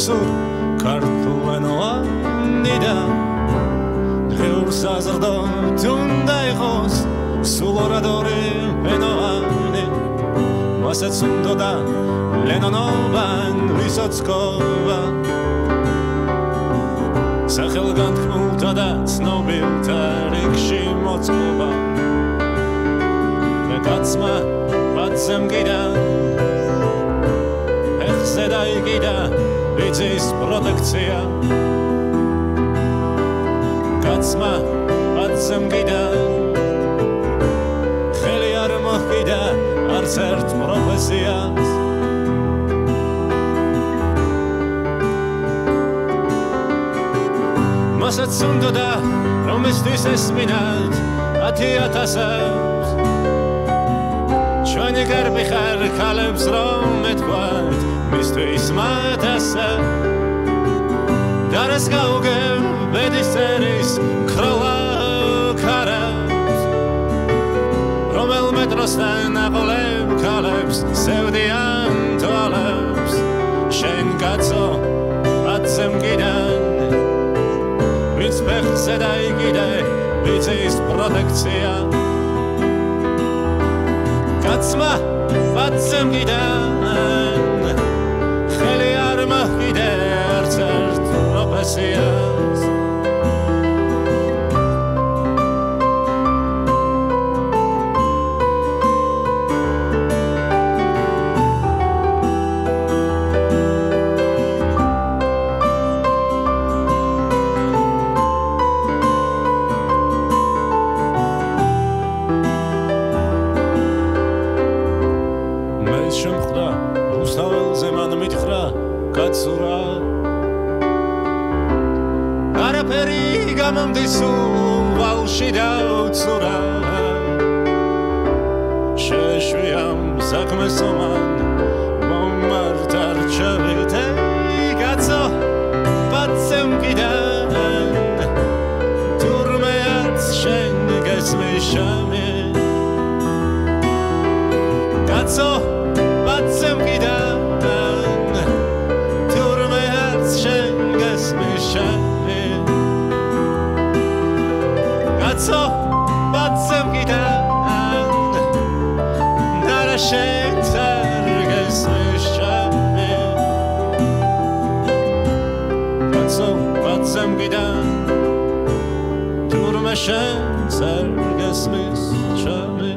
სულ ქართულენოვანი და დღეურ საზრდოთ უნდა იყოს სულ ორადორი ენოვანი მასაც უნდოდა ლენონოვან ვისოცკოვა სახელგანთქმულთა და ცნობილთა რიგში მოწყობა და კაცმა ბაცემ კიდა ეხზე დაიკიდა ბიძის პროტექცია კაცმა ბაცემ კიდა ხელი არ მოჰკიდა არც ერთ პროფესიას მასაც უნდოდა რომ ესთვის ესმინათ 10,000-ს ჩვენი გერბი ხარ ქალებს რომ მეთქვათ მისთვის მათასა დარას გაუგებ ბედის წერის ქროლა ქარებს რომელ მეტროსთან აყოლებ ქალებს სევდიან თვალებს შენ კაცო აცემ კიდან ვინც ფეხზე დაიკიდე ვიცის პროტექცია კაცმა ბაცემ კიდან ხელი არ მოჰკიდე არც ერთ პროფესიას შემხდა რუსთაველზე მან მითხრა კაცურა არაფერი გამომდის ვალში დაუცურა შეშვიამ საქმეს ომან მომართა რჩევით კაცო ბაცემ კიდან თურმეაც შენ გესმის შამი კაცო ბაცემ კიდან თურმეაც შენ გესმის შამი კაცო ბაცემ კიდან დარა შენ არ გესმის შამი კაცო ბაცემ კიდან თურმე შენ არ გესმის შამი